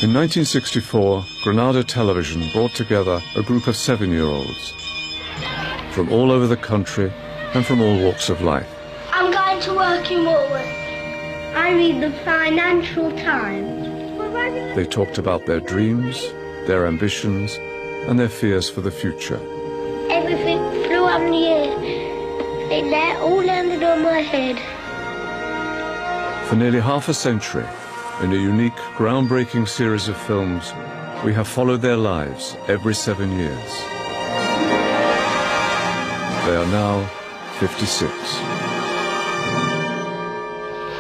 In 1964, Granada Television brought together a group of 7-year-olds from all over the country and from all walks of life. I'm going to work in Woolworths. I read the Financial Times. They talked about their dreams, their ambitions, and their fears for the future. Everything flew up in the air. It all landed on my head. For nearly half a century, in a unique, groundbreaking series of films, we have followed their lives every 7 years. They are now 56.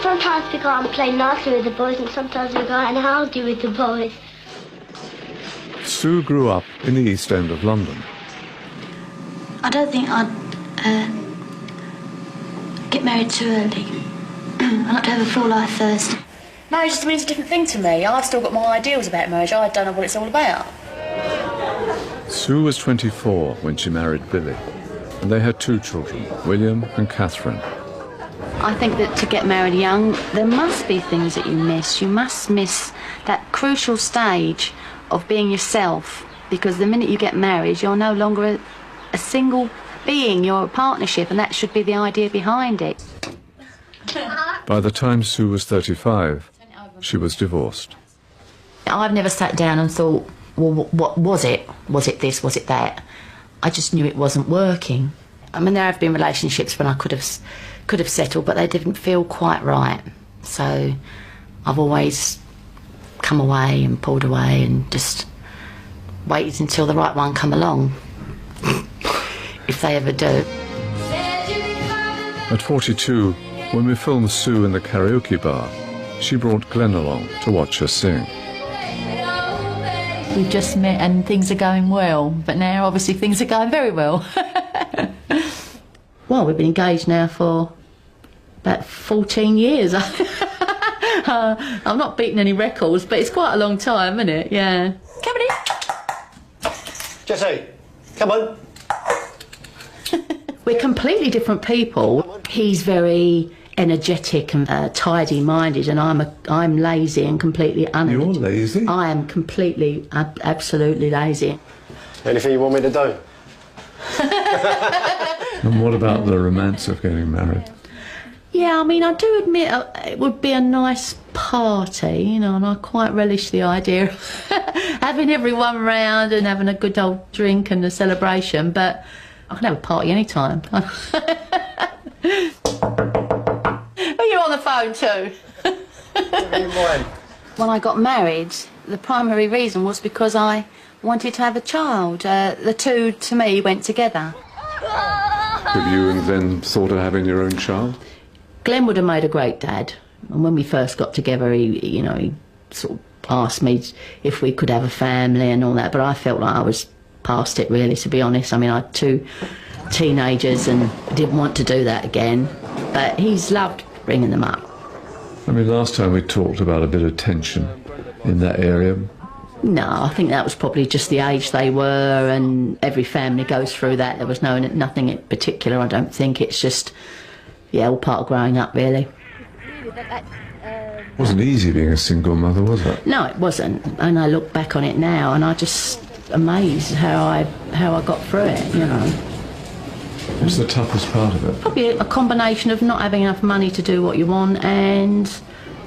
Sometimes we go and play nicely with the boys, and sometimes we go and argue with the boys. Sue grew up in the East End of London. I don't think I'd get married too early. I'd like to have a full life first. Marriage just means a different thing to me. I've still got my ideals about marriage. I don't know what it's all about. Sue was 24 when she married Billy, and they had 2 children, William and Catherine. I think that to get married young, there must be things that you miss. You must miss that crucial stage of being yourself, because the minute you get married, you're no longer a single being, you're a partnership, and that should be the idea behind it. By the time Sue was 35, she was divorced. I've never sat down and thought, well, what was it? Was it this? Was it that? I just knew it wasn't working. I mean, there have been relationships when I could have settled, but they didn't feel quite right. So I've always come away and pulled away and just waited until the right one come along, if they ever do. At 42, when we filmed Sue in the karaoke bar, she brought Glenn along to watch her sing. We've just met and things are going well, but now obviously things are going very well. Well, we've been engaged now for about 14 years. I'm not beating any records, but it's quite a long time, isn't it? Yeah. Come on in. Jesse, come on. We're completely different people. He's very energetic and tidy-minded, and I'm lazy and completely unenergetic. You're lazy? I am completely, absolutely lazy. Anything you want me to do? And what about the romance of getting married? Yeah, I mean, I do admit it would be a nice party, you know, and I quite relish the idea of having everyone round and having a good old drink and a celebration, but I can have a party anytime. You're on the phone too. When I got married, the primary reason was because I wanted to have a child. The two, to me, went together. Have you then thought of having your own child? Glenn would have made a great dad. And when we first got together, he sort of asked me if we could have a family and all that, but I felt like I was past it, really, to be honest. I mean, I had 2 teenagers and didn't want to do that again, but he's loved bringing them up. I mean, last time we talked about a bit of tension in that area. No, I think that was probably just the age they were, and every family goes through that. There was nothing in particular, I don't think. It's just, yeah, all part of growing up, really. It wasn't easy being a single mother, was it? No, it wasn't. And I look back on it now, and I just amazed how I got through it, you know. What's the toughest part of it? Probably a combination of not having enough money to do what you want and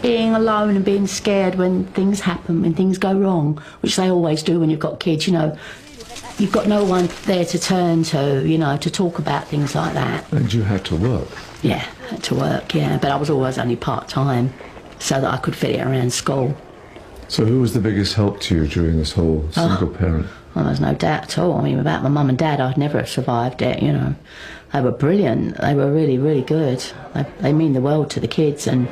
being alone and being scared when things happen, when things go wrong, which they always do when you've got kids, you know. You've got no one there to turn to, you know, to talk about things like that. And you had to work? Yeah, I had to work, yeah, but I was always only part-time so that I could fit it around school. So who was the biggest help to you during this whole single parent? Well, there's no doubt at all. I mean, without my mum and dad, I'd never have survived it, you know. They were brilliant. They were really, really good. They mean the world to the kids, and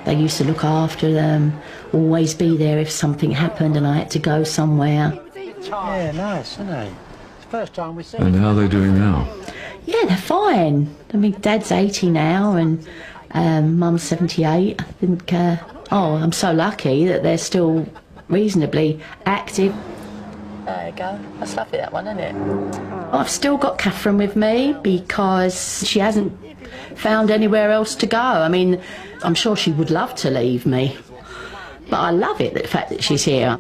they used to look after them, always be there if something happened and I had to go somewhere. Yeah, nice, isn't it? It's the first time we've seen. And how are they doing now? Yeah, they're fine. I mean, Dad's 80 now and Mum's 78. I think, I'm so lucky that they're still reasonably active. There you go. That's lovely, that one, isn't it? I've still got Catherine with me because she hasn't found anywhere else to go. I mean, I'm sure she would love to leave me, but I love it, the fact that she's here.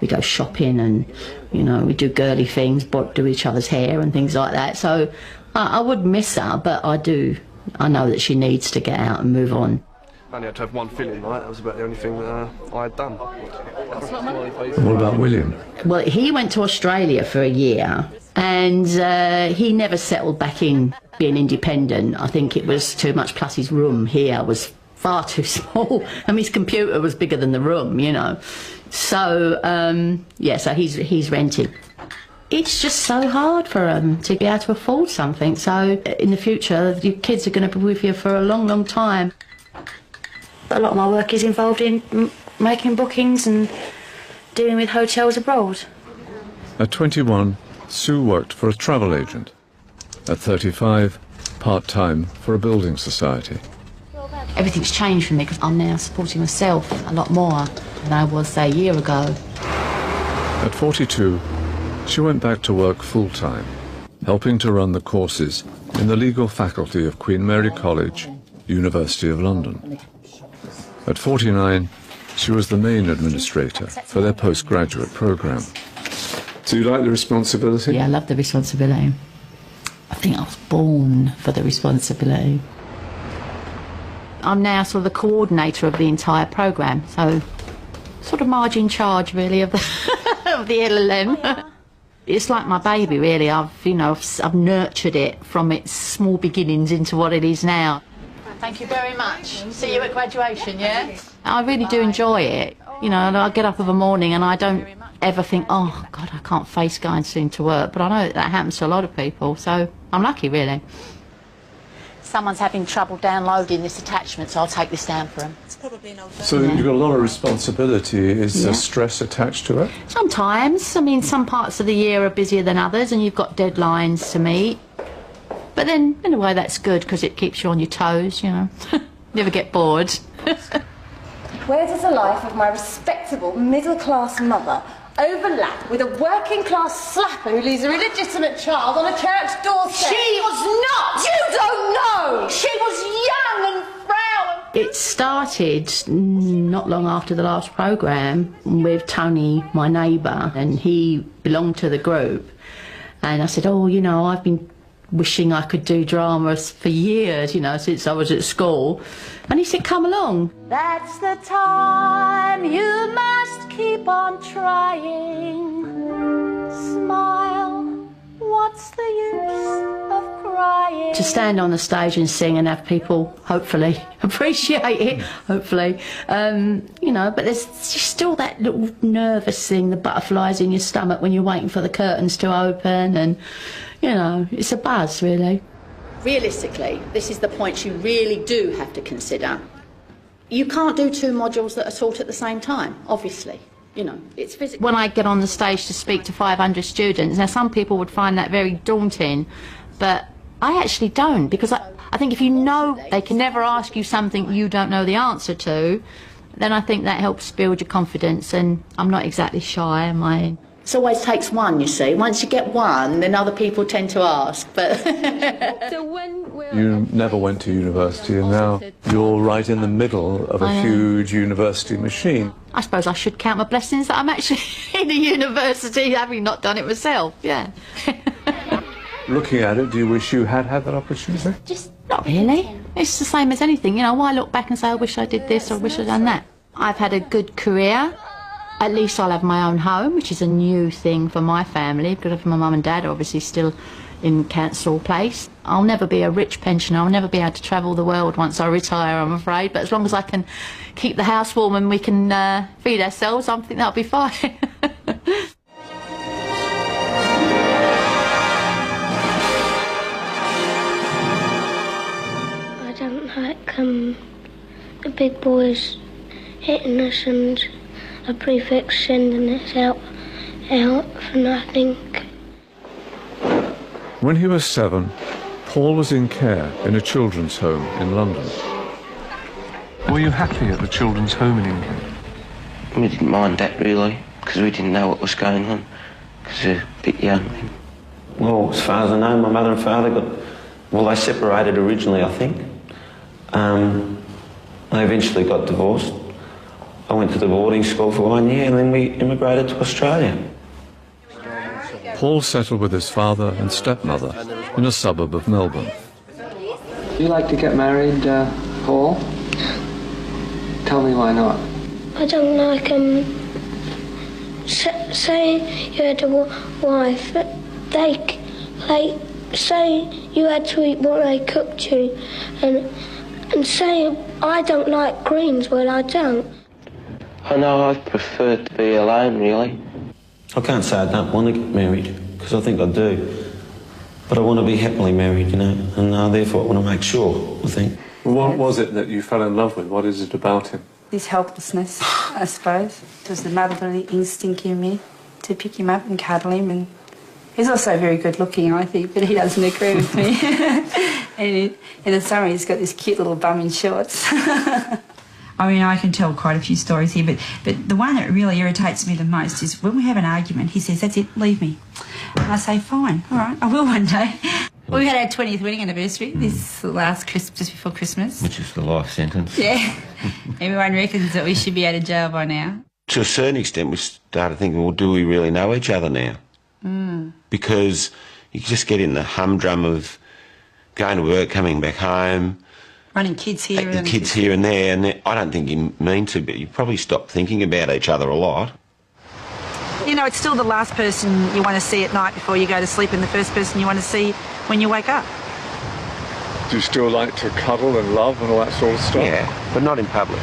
We go shopping and, you know, we do girly things, do each other's hair and things like that. So I would miss her, but I know that she needs to get out and move on. I only had to have one filling, right? That was about the only thing that I had done. What about William? Well, he went to Australia for a year and he never settled back in being independent. I think it was too much, plus his room here was far too small. I mean, his computer was bigger than the room, you know. So, so he's rented. It's just so hard for them to be able to afford something. So in the future, your kids are going to be with you for a long, long time. A lot of my work is involved in making bookings and dealing with hotels abroad. At 21, Sue worked for a travel agent. At 35, part-time for a building society. Everything's changed for me because I'm now supporting myself a lot more than I was, say, a year ago. At 42, she went back to work full-time, helping to run the courses in the legal faculty of Queen Mary College, University of London. At 49, she was the main administrator for their postgraduate programme. Do you like the responsibility? Yeah, I love the responsibility. I think I was born for the responsibility. I'm now sort of the coordinator of the entire programme, so sort of margin charge really of the, of the LLM. It's like my baby really. I've nurtured it from its small beginnings into what it is now. Thank you very much. See you at graduation, yeah? I really do enjoy it. You know, I get up of a morning and I don't ever think, oh, God, I can't face going soon to work. But I know that happens to a lot of people, so I'm lucky, really. Someone's having trouble downloading this attachment, so I'll take this down for them. So you've got a lot of responsibility. Is there stress attached to it? Sometimes. I mean, some parts of the year are busier than others and you've got deadlines to meet. But then, in a way, that's good because it keeps you on your toes, you know. Never get bored. Where does the life of my respectable middle-class mother overlap with a working-class slapper who leaves a illegitimate child on a church doorstep? She was not! You don't know! She was young and frail. It started not long after the last programme with Tony, my neighbour, and he belonged to the group. And I said, oh, you know, I've been wishing I could do dramas for years, you know, since I was at school. And he said, come along. That's the time you must keep on trying. Smile, what's the use of crying? To stand on the stage and sing and have people, hopefully, appreciate it, hopefully. You know, but there's still that little nervous thing, the butterflies in your stomach when you're waiting for the curtains to open and, you know, it's a buzz, really. Realistically, this is the point you really do have to consider. You can't do two modules that are taught at the same time, obviously. You know, it's physical. When I get on the stage to speak to 500 students, now some people would find that very daunting, but I actually don't, because I think if you know they can never ask you something you don't know the answer to, then I think that helps build your confidence, and I'm not exactly shy, am I? It always takes one, you see. Once you get one, then other people tend to ask, but... You never went to university and now you're right in the middle of a huge university machine. I suppose I should count my blessings that I'm actually in a university, having not done it myself, yeah. Looking at it, do you wish you had had that opportunity? Just not really. It's the same as anything, you know. Why look back and say, I wish I did this or I wish I'd done that? I've had a good career. At least I'll have my own home, which is a new thing for my family, because my mum and dad are obviously still in Council Place. I'll never be a rich pensioner. I'll never be able to travel the world once I retire, I'm afraid. But as long as I can keep the house warm and we can feed ourselves, I think that'll be fine. I don't like the big boys hitting us and a prefect sending us out for nothing. When he was 7, Paul was in care in a children's home in London. Were you happy at the children's home in England? We didn't mind that really, because we didn't know what was going on, because we were a bit young. Well, as far as I know, my mother and father they separated originally, I think. They eventually got divorced. I went to the boarding school for 1 year and then we immigrated to Australia. Paul settled with his father and stepmother in a suburb of Melbourne. Do you like to get married, Paul? Tell me why not. I don't like say you had a wife, say you had to eat what they cooked you, and say I don't like greens, well I don't. I know I prefer to be alone really. I can't say I don't want to get married, because I think I do. But I want to be happily married, you know, and therefore I want to make sure, I think. What was it that you fell in love with? What is it about him? His helplessness, I suppose. It was the motherly instinct in me to pick him up and cuddle him. And he's also very good looking, I think, but he doesn't agree with me. And in the summer he's got this cute little bum in shorts. I mean, I can tell quite a few stories here, but the one that really irritates me the most is when we have an argument, he says, "That's it, leave me." And I say, "Fine, all right, I will one day." Well, we had our 20th wedding anniversary this last Christmas, just before Christmas. Which is the life sentence. Yeah. Everyone reckons that we should be out of jail by now. To a certain extent, we started thinking, well, do we really know each other now? Because you just get in the humdrum of going to work, coming back home, running kids here and kids here and there, and I don't think you mean to, but you probably stop thinking about each other a lot. You know, it's still the last person you want to see at night before you go to sleep and the first person you want to see when you wake up. Do you still like to cuddle and love and all that sort of stuff? Yeah, but not in public.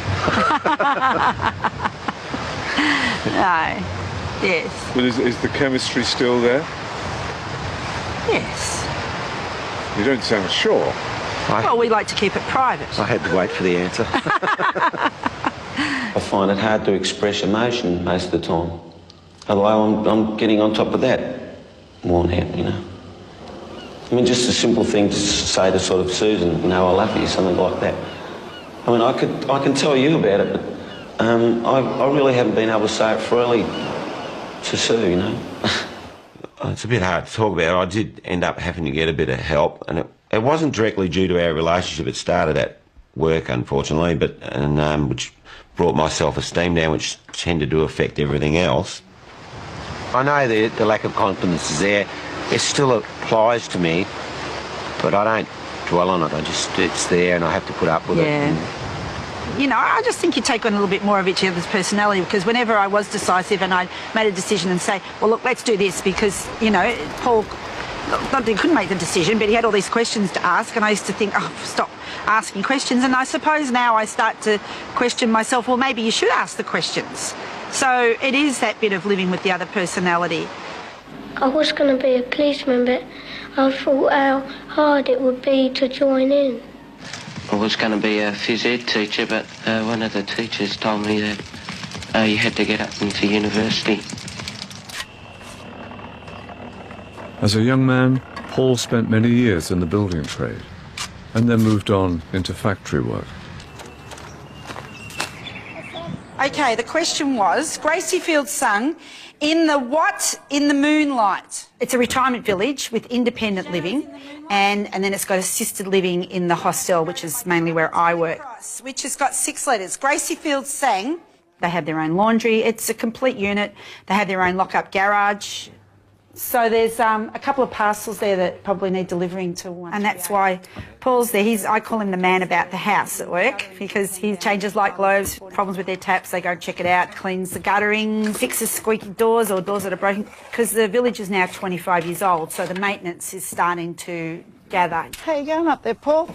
No. Yes. But is the chemistry still there? Yes. You don't sound sure. Well, we like to keep it private. I had to wait for the answer. I find it hard to express emotion most of the time. Although I'm getting on top of that, worn out, you know. I mean, just a simple thing to say to sort of Susan, you know, I love you, something like that. I mean, I can tell you about it, but I really haven't been able to say it freely to Sue, you know. It's a bit hard to talk about. I did end up having to get a bit of help, and it wasn't directly due to our relationship. It started at work, unfortunately, which brought my self-esteem down, which tended to affect everything else. I know the lack of confidence is there. It still applies to me, but I don't dwell on it. It's there and I have to put up with it. You know, I just think you take on a little bit more of each other's personality, because whenever I was decisive and I made a decision and say, well, look, let's do this, because, you know, Paul, not that he couldn't make the decision, but he had all these questions to ask, and I used to think, oh, stop asking questions. And I suppose now I start to question myself, well, maybe you should ask the questions. So it is that bit of living with the other personality. I was going to be a policeman, but I thought how hard it would be to join in. I was going to be a phys ed teacher, but one of the teachers told me that you had to get up into university. As a young man, Paul spent many years in the building trade and then moved on into factory work. Okay, the question was, Gracie Field sung, in the what in the moonlight? It's a retirement village with independent living, and then it's got assisted living in the hostel, which is mainly where I work, which has got 6 letters. Gracie Field sang. They have their own laundry. It's a complete unit. They have their own lock-up garage. So there's a couple of parcels there that probably need delivering to one. And that's why Paul's there. I call him the man about the house at work, because he changes light globes, problems with their taps, they go and check it out, cleans the guttering, fixes squeaky doors or doors that are broken, because the village is now 25 years old, so the maintenance is starting to gather. How you going up there, Paul?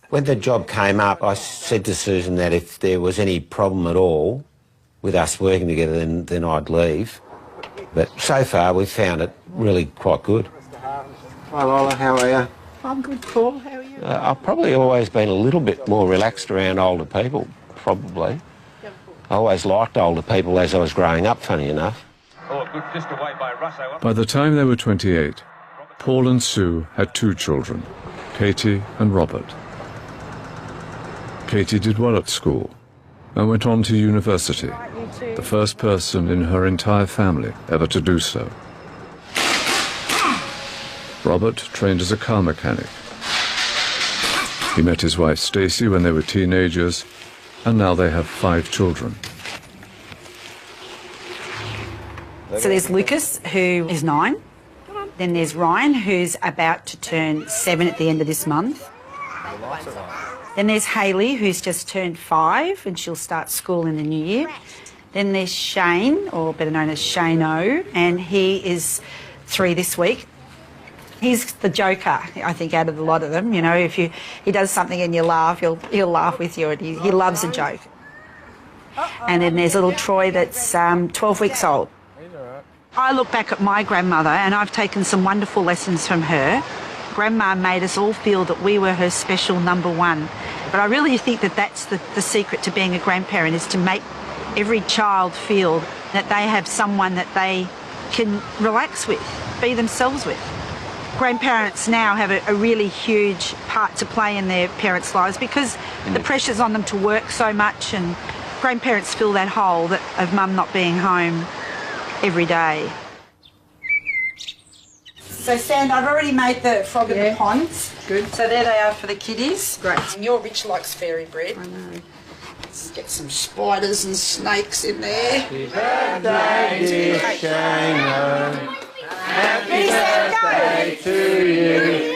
When the job came up, I said to Susan that if there was any problem at all with us working together, then I'd leave. But so far, we've found it really quite good. Hi Lola, how are you? I'm good, Paul. How are you? I've probably always been a little bit more relaxed around older people, probably. I always liked older people as I was growing up, funny enough. By the time they were 28, Paul and Sue had 2 children, Katie and Robert. Katie did well at school and went on to university, the first person in her entire family ever to do so. Robert trained as a car mechanic. He met his wife Stacey when they were teenagers, and now they have 5 children. So there's Lucas, who is 9. Then there's Ryan, who's about to turn 7 at the end of this month. Then there's Hayley, who's just turned 5, and she'll start school in the new year. Then there's Shane, or better known as Shane-O, and he is 3 this week. He's the joker, I think, out of the lot of them. You know, if he does something and you laugh, he'll laugh with you, and he loves a joke. And then there's little Troy that's 12 weeks old. I look back at my grandmother and I've taken some wonderful lessons from her. Grandma made us all feel that we were her special number one. But I really think that that's the secret to being a grandparent, is to make every child feel that they have someone that they can relax with, be themselves with. Grandparents now have a really huge part to play in their parents' lives because the pressure's on them to work so much, and grandparents fill that hole of mum not being home every day. So, Sand, I've already made the frog in the ponds. Good. So there they are for the kiddies. Great. And your Rich likes fairy bread. I know. Let's get some spiders and snakes in there. Happy birthday, dear Shane-O. Happy birthday to you.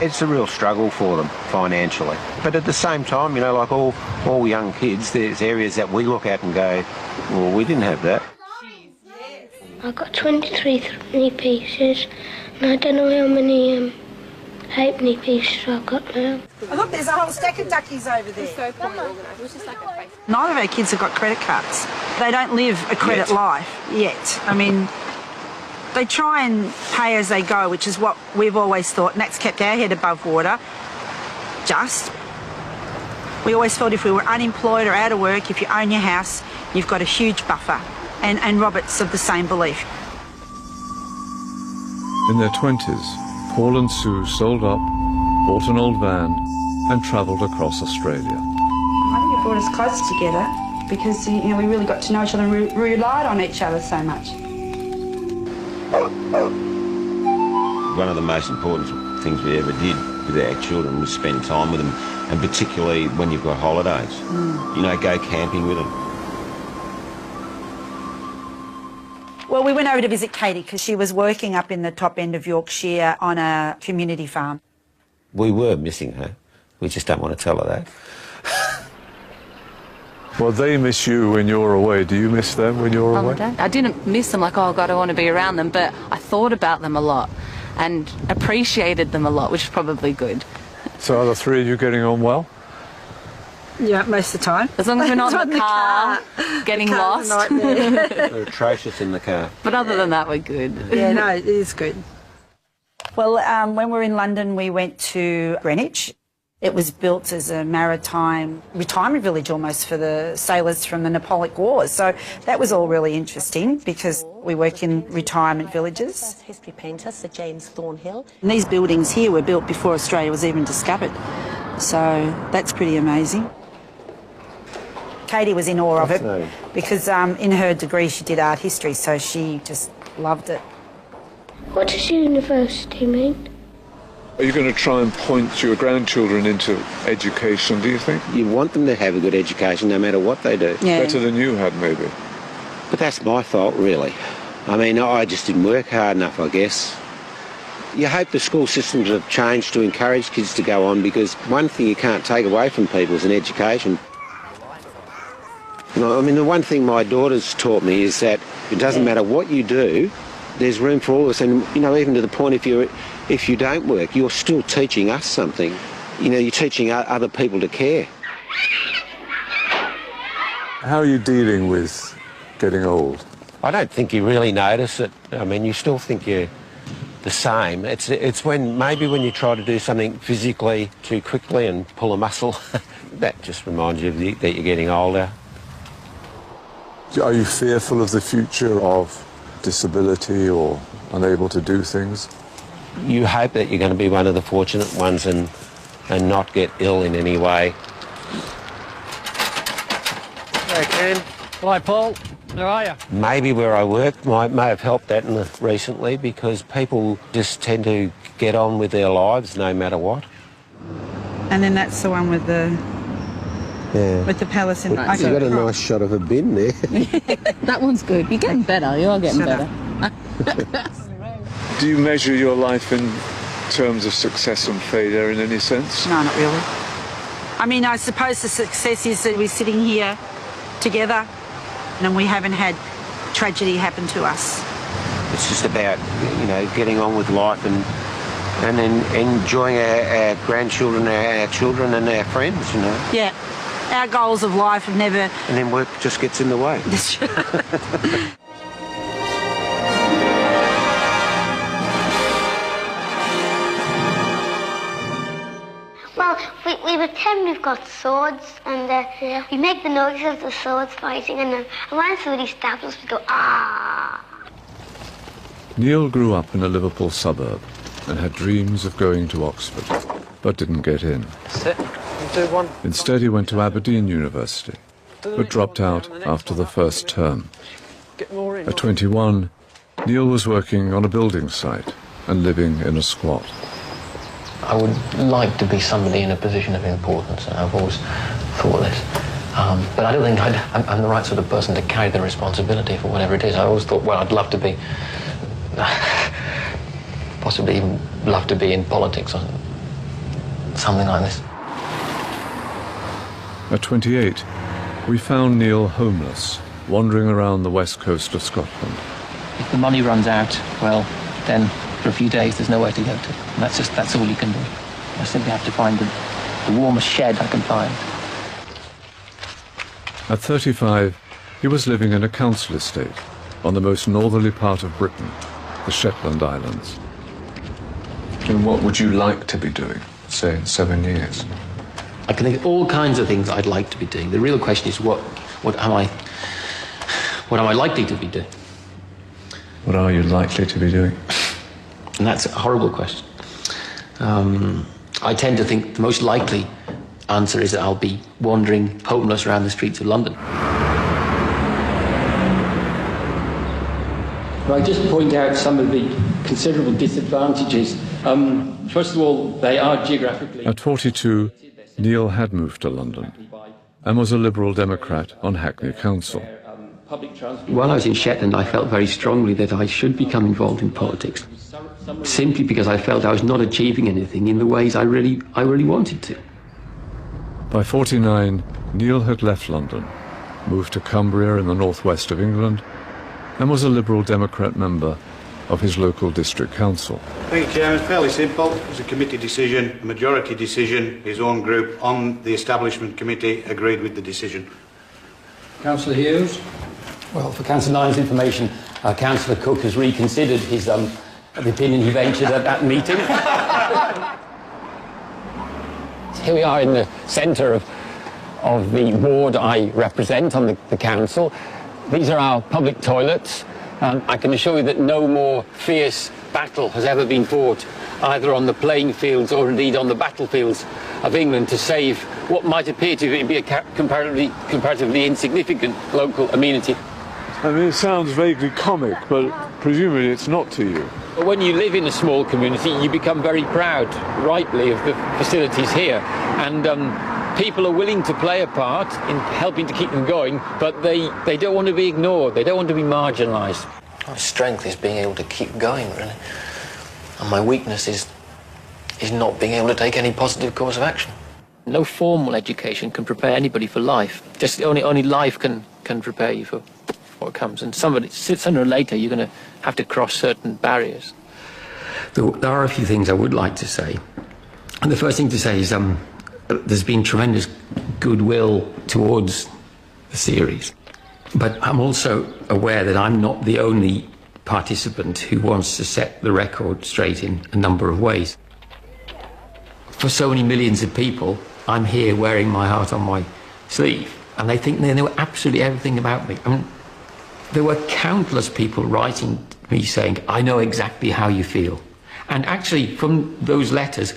It's a real struggle for them financially. But at the same time, you know, like all young kids, there's areas that we look at and go, well, we didn't have that. I got 23 threepenny pieces, and I don't know how many halfpenny pieces I got now. Oh, look, there's a whole stack of duckies over there. Neither of our kids have got credit cards. They don't live a credit life yet. I mean, they try and pay as they go, which is what we've always thought, and that's kept our head above water. We always felt if we were unemployed or out of work, if you own your house, you've got a huge buffer. And Robert's of the same belief. In their 20s, Paul and Sue sold up, bought an old van, and travelled across Australia. I think it brought us close together because, you know, we really got to know each other and we relied on each other so much. One of the most important things we ever did with our children was spend time with them, and particularly when you've got holidays. You know, go camping with them. Well, we went over to visit Katie because she was working up in the top end of Yorkshire on a community farm. We were missing her. We just don't want to tell her that. Well, they miss you when you're away. Do you miss them when you're away? I didn't miss them like, oh, God, I want to be around them, but I thought about them a lot and appreciated them a lot, which is probably good. So are the 3 of you getting on well? Yeah, most of the time. As long as we're not in the car, getting lost. We're atrocious in the car. But other than that, we're good. Yeah, no, it is good. Well, when we were in London, we went to Greenwich. It was built as a maritime retirement village almost for the sailors from the Napoleonic Wars. So that was all really interesting because we work in retirement villages. History painter Sir James Thornhill. And these buildings here were built before Australia was even discovered. So that's pretty amazing. Katie was in awe of it because in her degree she did art history, so she just loved it. What does university mean? Are you going to try and point your grandchildren into education, do you think? You want them to have a good education no matter what they do. Yeah. Better than you had, maybe. But that's my fault, really. I mean, I just didn't work hard enough, I guess. You hope the school systems have changed to encourage kids to go on, because one thing you can't take away from people is an education. You know, I mean, the one thing my daughter's taught me is that it doesn't matter what you do, there's room for all of us. And, you know, even to the point if you don't work, you're still teaching us something. You know, you're teaching other people to care. How are you dealing with getting old? I don't think you really notice it. I mean, you still think you're the same. It's when when you try to do something physically too quickly and pull a muscle, that just reminds you that you're getting older. Are you fearful of the future of disability or unable to do things? you hope that you're going to be one of the fortunate ones and not get ill in any way. Hey, Ken. Hi, Paul. How are you? Maybe where I work may have helped that recently, because people just tend to get on with their lives no matter what. And then that's the one with the palace in it. You've got a nice shot of a bin there. That one's good. You're getting better. You are getting better. Do you measure your life in terms of success and failure in any sense? No, not really. I mean, I suppose the success is that we're sitting here together and we haven't had tragedy happen to us. It's just about, you know, getting on with life and then enjoying our grandchildren, our children and our friends, you know. Yeah. Our goals of life have never... And then work just gets in the way. Well, we pretend we've got swords and we make the noises of the swords fighting, and when somebody stabs us, we go, ah. Neil grew up in a Liverpool suburb and had dreams of going to Oxford, but didn't get in. Sit. Do one. Instead, he went to Aberdeen University, but dropped out after the first term. At 21, Neil was working on a building site and living in a squat. I would like to be somebody in a position of importance, and I've always thought this. But I don't think I'm the right sort of person to carry the responsibility for whatever it is. I always thought, well, I'd love to be, possibly even love to be in politics or something like this. At 28, we found Neil homeless, wandering around the west coast of Scotland. If the money runs out, well, then for a few days there's nowhere to go to. And that's all you can do. I simply have to find the warmest shed I can find. At 35, he was living in a council estate on the most northerly part of Britain, the Shetland Islands. And what would you like to be doing, say, in 7 years? I can think of all kinds of things I'd like to be doing. The real question is what am I likely to be doing? What are you likely to be doing? And that's a horrible question. I tend to think the most likely answer is that I'll be wandering homeless around the streets of London. I just point out some of the considerable disadvantages. First of all, they are geographically... At 42, Neil had moved to London and was a Liberal Democrat on Hackney Council. While I was in Shetland, I felt very strongly that I should become involved in politics, simply because I felt I was not achieving anything in the ways I really wanted to. By 49, Neil had left London, moved to Cumbria in the northwest of England, and was a Liberal Democrat member of his local district council. Thank you, Chairman. It's fairly simple. It was a committee decision, a majority decision. His own group on the Establishment Committee agreed with the decision. Councillor Hughes? Well, for Councillor Nine's information, Councillor Cook has reconsidered his the opinion he ventured at that meeting. Here we are in the centre of the ward I represent on the council. These are our public toilets. I can assure you that no more fierce battle has ever been fought, either on the playing fields or indeed on the battlefields of England, to save what might appear to be a comparatively insignificant local amenity. I mean, it sounds vaguely comic, but presumably it's not to you. When you live in a small community, you become very proud, rightly, of the facilities here. And people are willing to play a part in helping to keep them going, but they don't want to be ignored. They don't want to be marginalised. My strength is being able to keep going, really. And my weakness is not being able to take any positive course of action. No formal education can prepare anybody for life. Just only life can prepare you for what comes. And sooner or later, you're going to have to cross certain barriers. There are a few things I would like to say. And the first thing to say is there's been tremendous goodwill towards the series. But I'm also aware that I'm not the only participant who wants to set the record straight in a number of ways. For so many millions of people, I'm here wearing my heart on my sleeve, and they think they know absolutely everything about me. I mean, there were countless people writing to me saying, I know exactly how you feel. And actually, from those letters,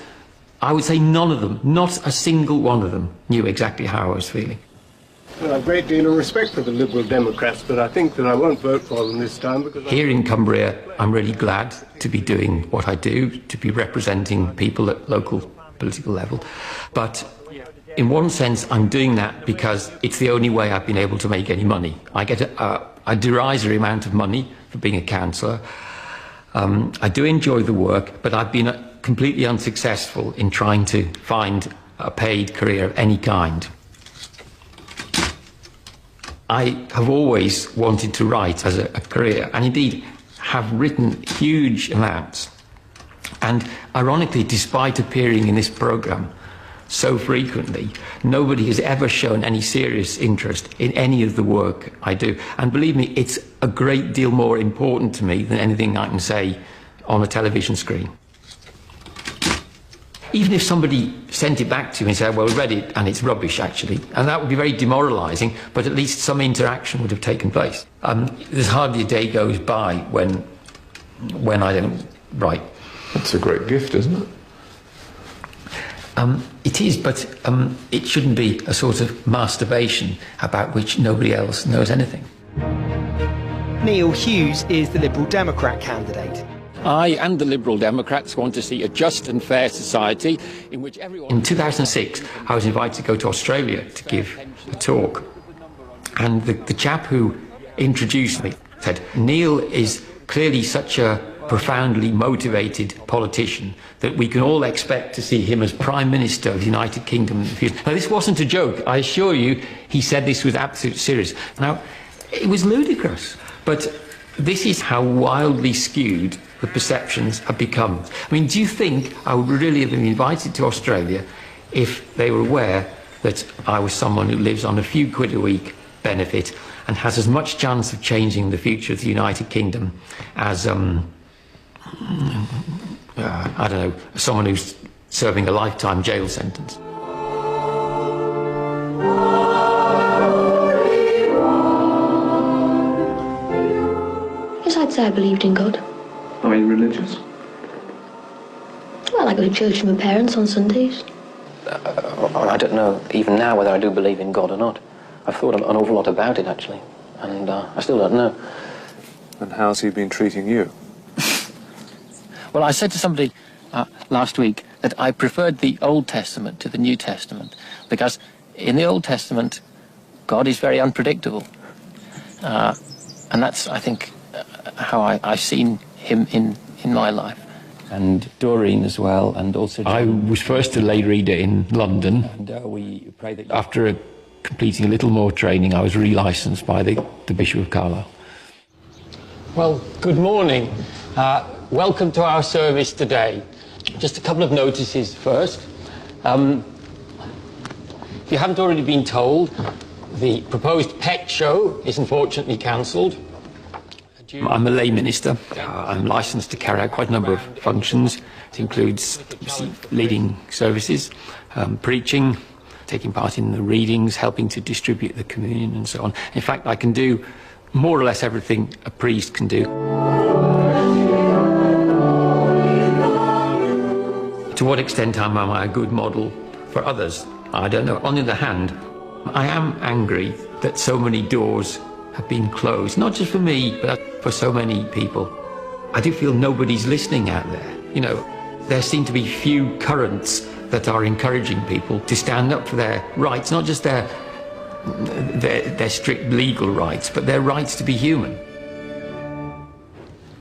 I would say none of them, not a single one of them, knew exactly how I was feeling. Well, I have a great deal of respect for the Liberal Democrats, but I think that I won't vote for them this time because... Here in Cumbria, I'm really glad to be doing what I do, to be representing people at local political level. But in one sense, I'm doing that because it's the only way I've been able to make any money. I get a derisory amount of money for being a councillor. I do enjoy the work, but I've been completely unsuccessful in trying to find a paid career of any kind. I have always wanted to write as a career, and indeed have written huge amounts. And ironically, despite appearing in this programme so frequently, nobody has ever shown any serious interest in any of the work I do. And believe me, it's a great deal more important to me than anything I can say on a television screen. Even if somebody sent it back to me and said, well, read it and it's rubbish, actually, and that would be very demoralising, but at least some interaction would have taken place. There's hardly a day goes by when I don't write. That's a great gift, isn't it? It is, but it shouldn't be a sort of masturbation about which nobody else knows anything. Neil Hughes is the Liberal Democrat candidate. I and the Liberal Democrats want to see a just and fair society in which everyone... In 2006, I was invited to go to Australia to give a talk. And the chap who introduced me said, Neil is clearly such a profoundly motivated politician that we can all expect to see him as Prime Minister of the United Kingdom in the future. Now, this wasn't a joke. I assure you, he said this with absolute serious. Now, it was ludicrous, but this is how wildly skewed the perceptions have become. I mean, do you think I would really have been invited to Australia if they were aware that I was someone who lives on a few quid a week benefit and has as much chance of changing the future of the United Kingdom as, I don't know, someone who's serving a lifetime jail sentence? Yes, I'd say I believed in God. Are you religious? Well, I go to church with my parents on Sundays. I don't know even now whether I do believe in God or not. I've thought an awful lot about it, actually, and I still don't know. And how's he been treating you? Well, I said to somebody last week that I preferred the Old Testament to the New Testament, because in the Old Testament, God is very unpredictable. And that's, I think, how I've seen him in my life. And Doreen as well, and also... I was first a lay reader in London. And we pray that after completing a little more training, I was relicensed by the Bishop of Carlisle. Well, good morning. Welcome to our service today. Just a couple of notices first. If you haven't already been told, the proposed pet show is unfortunately cancelled. I'm a lay minister. I'm licensed to carry out quite a number of functions. It includes leading services, preaching, taking part in the readings, helping to distribute the communion and so on. In fact, I can do more or less everything a priest can do. To what extent am I a good model for others? I don't know. On the other hand, I am angry that so many doors have been closed, not just for me, but for so many people. I do feel nobody's listening out there. You know, there seem to be few currents that are encouraging people to stand up for their rights, not just their strict legal rights, but their rights to be human.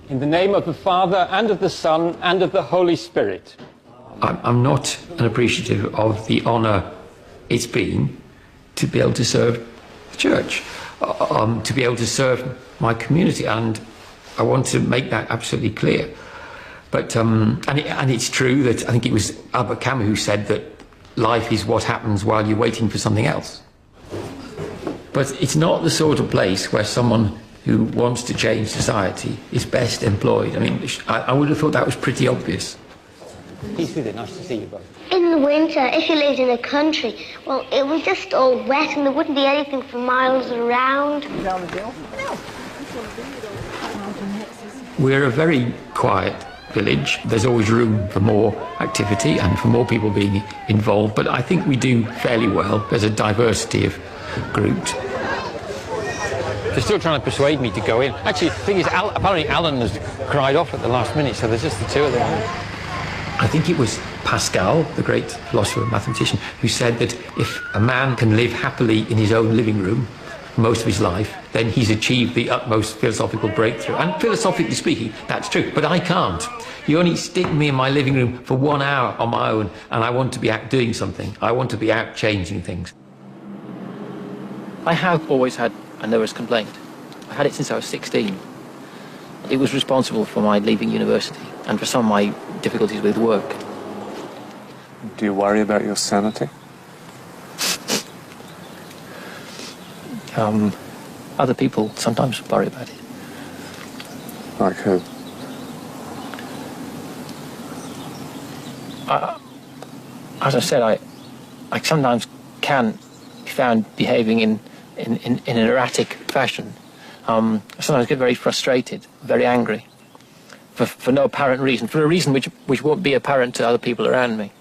In the name of the Father, and of the Son, and of the Holy Spirit. I'm not appreciative of the honour it's been to be able to serve the church, to be able to serve my community, and I want to make that absolutely clear. But and it's true that I think it was Albert Camus who said that life is what happens while you're waiting for something else. But it's not the sort of place where someone who wants to change society is best employed. I mean, I would have thought that was pretty obvious. Peace with you, nice to see you both. In the winter, if you lived in the country, well, it was just all wet and there wouldn't be anything for miles around. We're a very quiet village. There's always room for more activity and for more people being involved, but I think we do fairly well. There's a diversity of groups. They're still trying to persuade me to go in. Actually, the thing is, apparently Alan has cried off at the last minute, so there's just the two of them. I think it was Pascal, the great philosopher and mathematician, who said that if a man can live happily in his own living room most of his life, then he's achieved the utmost philosophical breakthrough. And philosophically speaking, that's true, but I can't. You only stick me in my living room for 1 hour on my own, and I want to be out doing something. I want to be out changing things. I have always had a nervous complaint. I had it since I was 16. It was responsible for my leaving university and for some of my difficulties with work. Do you worry about your sanity? Other people sometimes worry about it. Like who? As I said, I sometimes can be found behaving in an erratic fashion. I sometimes get very frustrated, very angry, for no apparent reason, for a reason which won't be apparent to other people around me.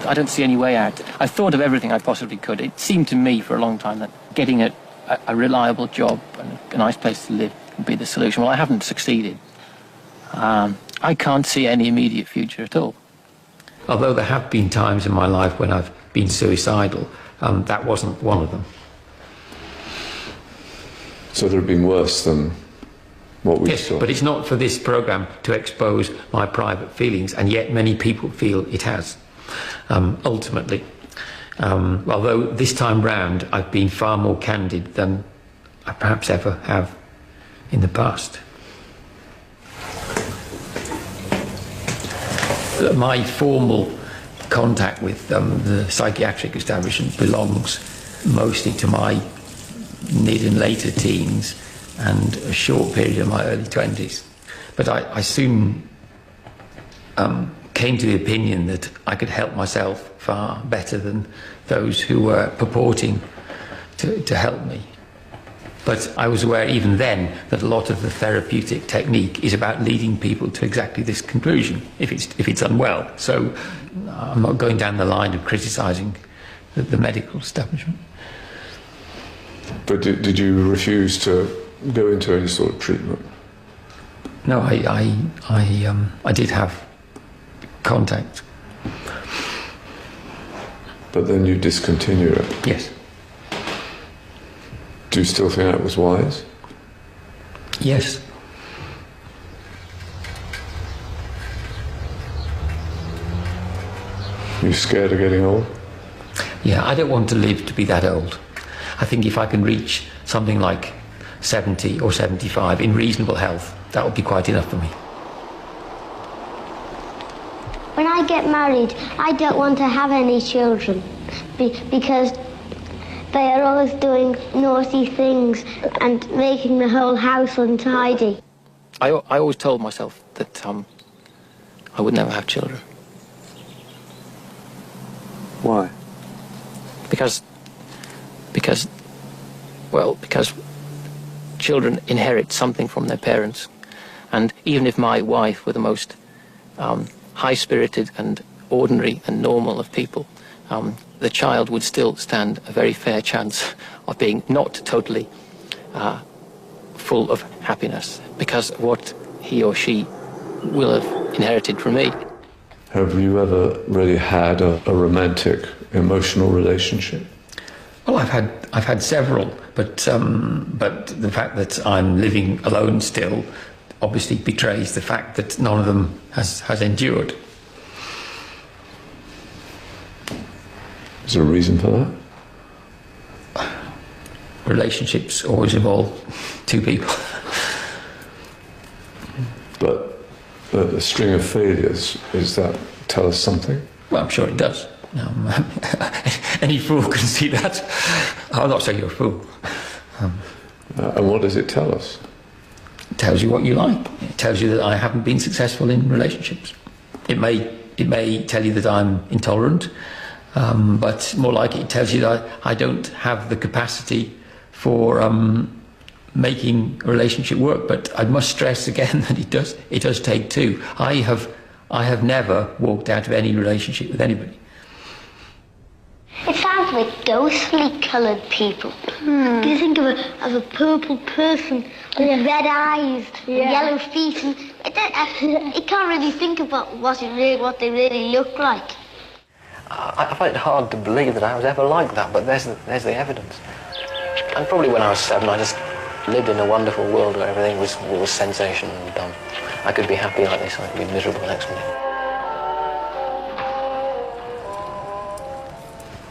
I don't see any way out. I thought of everything I possibly could. It seemed to me for a long time that getting a reliable job and a nice place to live would be the solution. Well, I haven't succeeded. I can't see any immediate future at all. Although there have been times in my life when I've been suicidal, that wasn't one of them. So there have been worse than what we saw? Yes, but it's not for this programme to expose my private feelings, and yet many people feel it has. Ultimately, although this time round I've been far more candid than I perhaps ever have in the past. My formal contact with the psychiatric establishment belongs mostly to my mid and later teens and a short period of my early 20s. But I soon came to the opinion that I could help myself far better than those who were purporting to help me. But I was aware even then that a lot of the therapeutic technique is about leading people to exactly this conclusion, if it's unwell. So I'm not going down the line of criticising the medical establishment. But did you refuse to go into any sort of treatment? No, I did have contact. But then you discontinued it? Yes. Do you still think that was wise? Yes. You scared of getting old? Yeah, I don't want to live to be that old. I think if I can reach something like 70 or 75 in reasonable health, that would be quite enough for me. When I get married, I don't want to have any children because they are always doing naughty things and making the whole house untidy. I always told myself that I would never have children. Why? Because children inherit something from their parents, and even if my wife were the most high-spirited and ordinary and normal of people, the child would still stand a very fair chance of being not totally full of happiness because of what he or she will have inherited from me. Have you ever really had a romantic, emotional relationship? Well, I've had several, but the fact that I'm living alone still obviously betrays the fact that none of them has endured. Is there a reason for that? Relationships always involve two people. But a string of failures, does that tell us something? Well, I'm sure it does. Any fool can see that. I'm not saying you're a fool. And what does it tell us? It tells you what you like. It tells you that I haven't been successful in relationships. It may tell you that I'm intolerant, but more likely it tells you that I don't have the capacity for making a relationship work. But I must stress again that it does take two. I have never walked out of any relationship with anybody. It sounds like ghostly coloured people. Do you think of a purple person with red eyes and yellow feet? And you can't really think about what they really look like. I find it hard to believe that I was ever like that, but there's the evidence. And probably when I was 7, I just lived in a wonderful world where everything was sensational and done. I could be happy like this, I could be miserable next minute.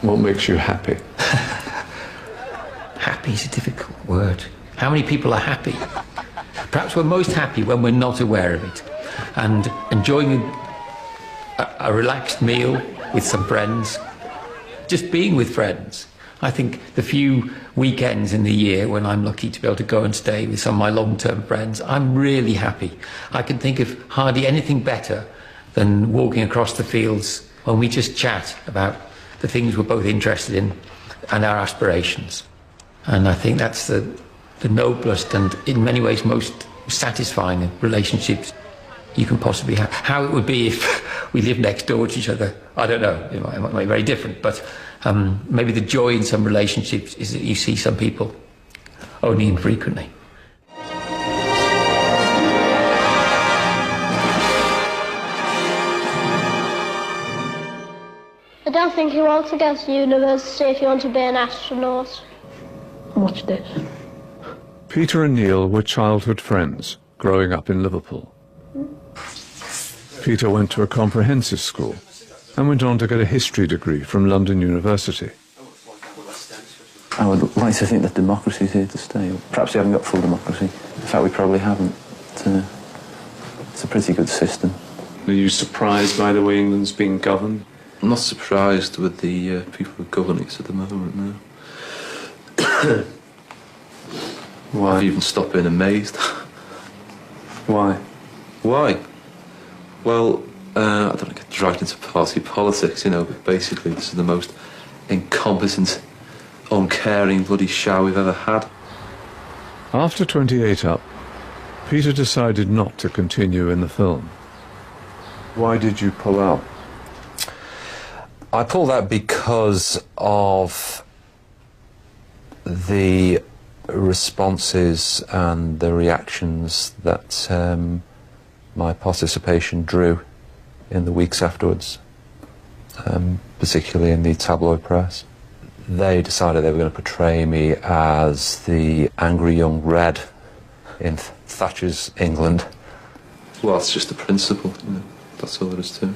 What makes you happy? Happy is a difficult word. How many people are happy? Perhaps we're most happy when we're not aware of it. And enjoying a relaxed meal with some friends, just being with friends. I think the few weekends in the year when I'm lucky to be able to go and stay with some of my long-term friends, I'm really happy. I can think of hardly anything better than walking across the fields when we just chat about the things we're both interested in and our aspirations. And I think that's the noblest and in many ways most satisfying relationships you can possibly have. How it would be if we lived next door to each other, I don't know. It might be very different, but maybe the joy in some relationships is that you see some people only infrequently. I don't think you want to go to university if you want to be an astronaut. Watch this. Peter and Neil were childhood friends, growing up in Liverpool. Peter went to a comprehensive school and went on to get a history degree from London University. I would like to think that democracy is here to stay. Perhaps we haven't got full democracy. In fact, we probably haven't. It's a pretty good system. Are you surprised by the way England's being governed? I'm not surprised with the people who govern it at the moment, no. Why? I've even stopped being amazed. Why? Why? Well, I don't want to get dragged into party politics, you know, but basically this is the most incompetent, uncaring bloody show we've ever had. After 28 Up, Peter decided not to continue in the film. Why did you pull out? I pulled out because of the responses and the reactions that my participation drew in the weeks afterwards, particularly in the tabloid press. They decided they were going to portray me as the angry young red in Thatcher's England. Well, it's just the principle, you know, that's all there is to it.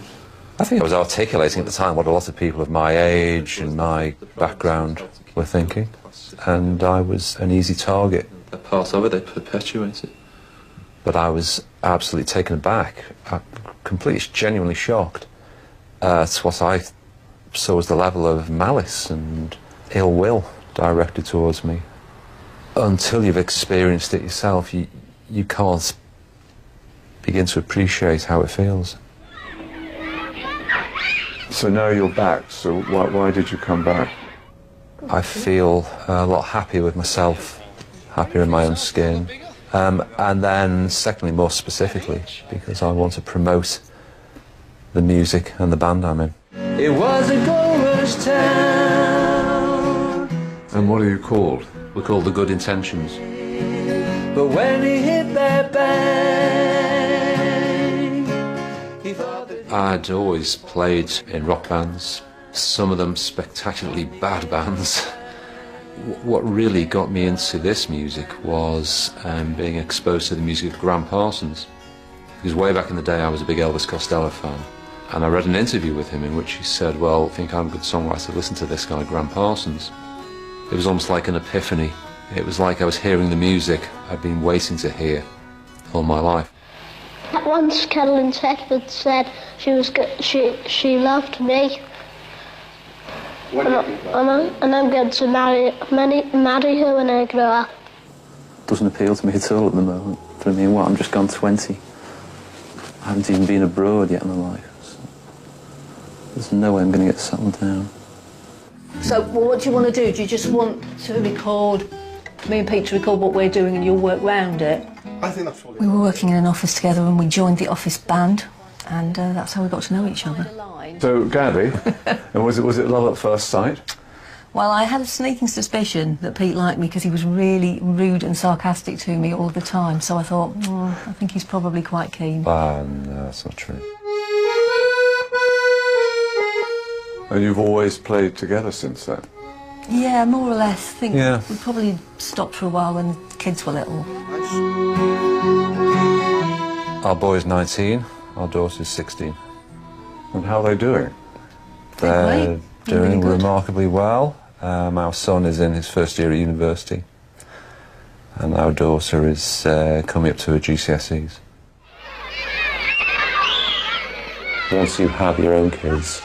I think I was articulating at the time what a lot of people of my age and my background were thinking, and I was an easy target. They're part of it, they perpetuate it. But I was absolutely taken aback, completely, genuinely shocked at what I saw as the level of malice and ill will directed towards me. Until you've experienced it yourself, you can't begin to appreciate how it feels. So now you're back, so why did you come back? I feel a lot happier with myself, happier in my own skin. And then, secondly, more specifically, because I want to promote the music and the band I'm in. It was a gold rush town. And what are you called? We're called the Good Intentions. But when he hit that bang, he thought that... I'd always played in rock bands, some of them spectacularly bad bands. What really got me into this music was being exposed to the music of Graham Parsons. Because way back in the day I was a big Elvis Costello fan, and I read an interview with him in which he said, well, I think I'm a good songwriter, listen to this guy, Graham Parsons. It was almost like an epiphany. It was like I was hearing the music I'd been waiting to hear all my life. Once Carolyn Chetford said she loved me. And I'm going to marry her when I grow up. Doesn't appeal to me at all at the moment. I mean, what, I'm just gone 20. I haven't even been abroad yet in my life. So there's no way I'm going to get settled down. So what do you want to do? Do you just want to record me and Pete to record what we're doing and you'll work round it. I think that's what We were working in an office together and we joined the office band, and that's how we got to know each other. So, Gabby, and was it love at first sight? Well, I had a sneaking suspicion that Pete liked me because he was really rude and sarcastic to me all the time, so I thought, I think he's probably quite keen. No, that's not true. And you've always played together since then? Yeah, more or less. I think Yeah. we probably stopped for a while when the kids were little. Our boy's 19, our daughter's 16. And how are they doing? They're doing really good. remarkably well. Our son is in his first year at university, and our daughter is coming up to her GCSEs. Once you have your own kids,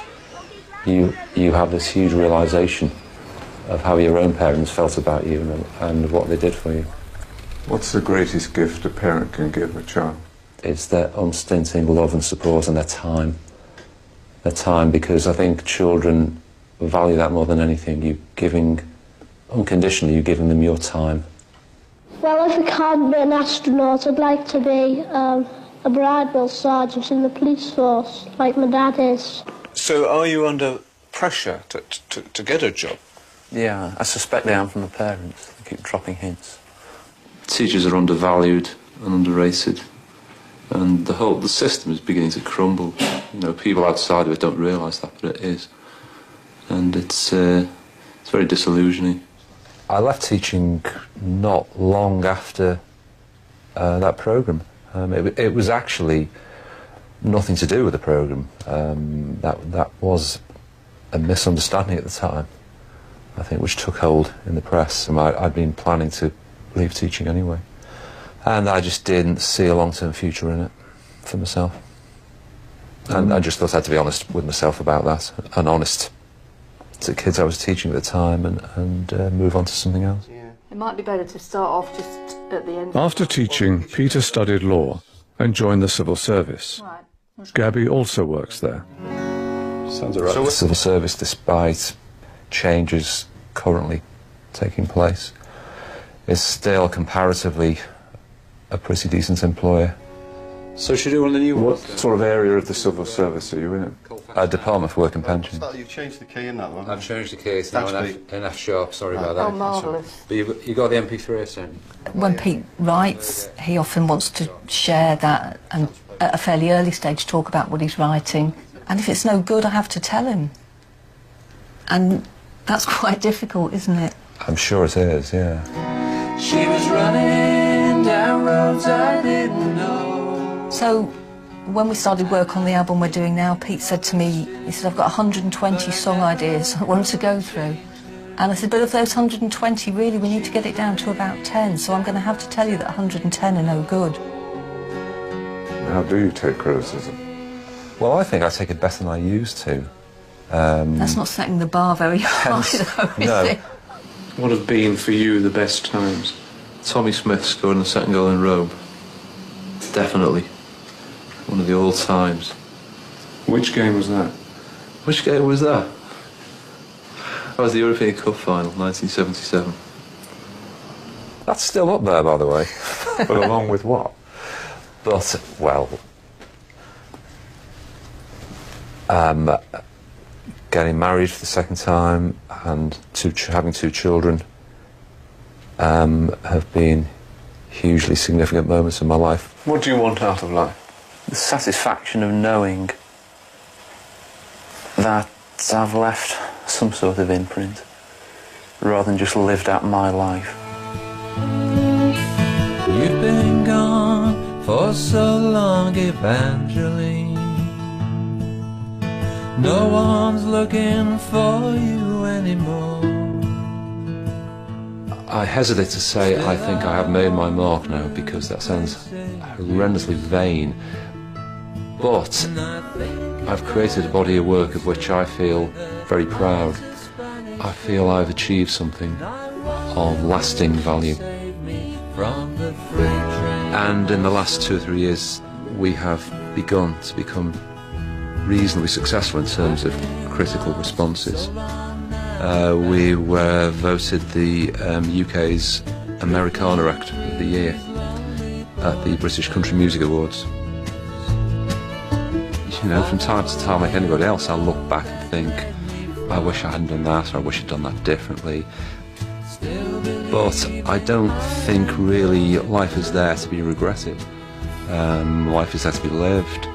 you have this huge realisation of how your own parents felt about you and what they did for you. What's the greatest gift a parent can give a child? It's their unstinting love and support and their time. Their time, because I think children value that more than anything. You're giving, unconditionally, you're giving them your time. Well, if I can't be an astronaut, I'd like to be a bridal sergeant in the police force, like my dad is. So are you under pressure to get a job? Yeah, I suspect they am from the parents. They keep dropping hints. Teachers are undervalued and underrated, and the system is beginning to crumble. You know, people outside of it don't realise that, but it is, and it's very disillusioning. I left teaching not long after that programme. It was actually nothing to do with the programme. That was a misunderstanding at the time, I think, which took hold in the press. And I'd been planning to leave teaching anyway, and I just didn't see a long-term future in it for myself. And I just thought I had to be honest with myself about that, and honest to the kids I was teaching at the time, and move on to something else. It might be better to start off just at the end. After teaching, Peter studied law and joined the civil service. Gabby also works there. Sounds all right. The civil service, despite changes currently taking place, is still comparatively a pretty decent employer. So should you do one of the new ones? What sort of area of the civil service are you in? Department for Work and Pensions. You've changed the key in that one. I've changed the key, it's now an F sharp, sorry about that. Oh, marvellous. But you got the MP3 sound? When Pete writes, he often wants to share that and at a fairly early stage talk about what he's writing. And if it's no good, I have to tell him. And that's quite difficult, isn't it? I'm sure it is, yeah. She was running down roads I didn't know. So, when we started work on the album we're doing now, Pete said to me, he said, I've got 120 song ideas I want to go through. And I said, but of those 120, really, we need to get it down to about 10, so I'm going to have to tell you that 110 are no good. How do you take criticism? Well, I think I take it better than I used to. That's not setting the bar very high, though, is it? What have been for you the best times? Tommy Smith scoring the second goal in Rome. Definitely. One of the old times. Which game was that? Which game was that? That was the European Cup final, 1977. That's still up there, by the way. But along with what? But, well, getting married for the second time and having two children have been hugely significant moments in my life. What do you want out of life? The satisfaction of knowing that I've left some sort of imprint, rather than just lived out my life. You've been gone for so long, Evangeline. No one's looking for you anymore. I hesitate to say I think I have made my mark now, because that sounds horrendously vain. But I've created a body of work of which I feel very proud. I feel I've achieved something of lasting value. And in the last 2 or 3 years, we have begun to become reasonably successful in terms of critical responses. We were voted the UK's Americana Act of the Year at the British Country Music Awards. You know, from time to time, like anybody else, I'll look back and think, I wish I hadn't done that, or I wish I'd done that differently. But I don't think really life is there to be regretted. Life is there to be lived.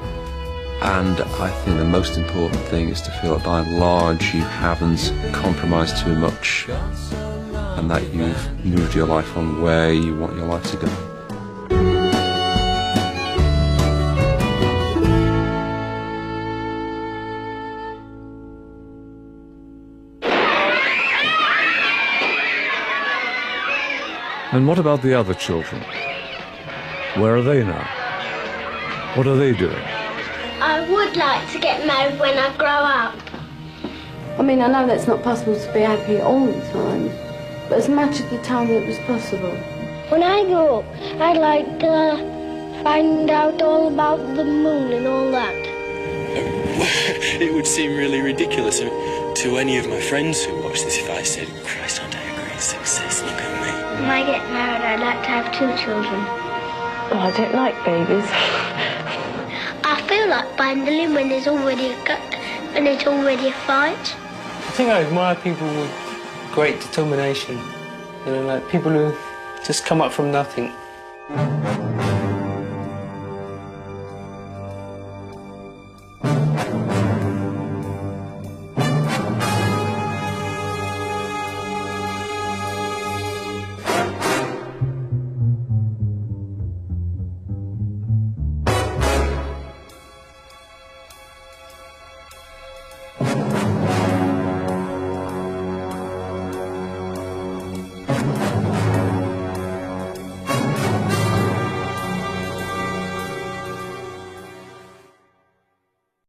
And I think the most important thing is to feel that by and large you haven't compromised too much, and that you've moved your life on where you want your life to go. And what about the other children? Where are they now? What are they doing? I would like to get married when I grow up. I mean, I know that's not possible to be happy all the time, but as much of the time it was possible. When I grow up, I'd like to find out all about the moon and all that. It would seem really ridiculous to any of my friends who watch this if I said, Christ, aren't I a great success, look at me. When I get married, I'd like to have 2 children. Oh, I don't like babies. I feel like finally when there's already a fight. I think I admire people with great determination. You know, like people who just come up from nothing.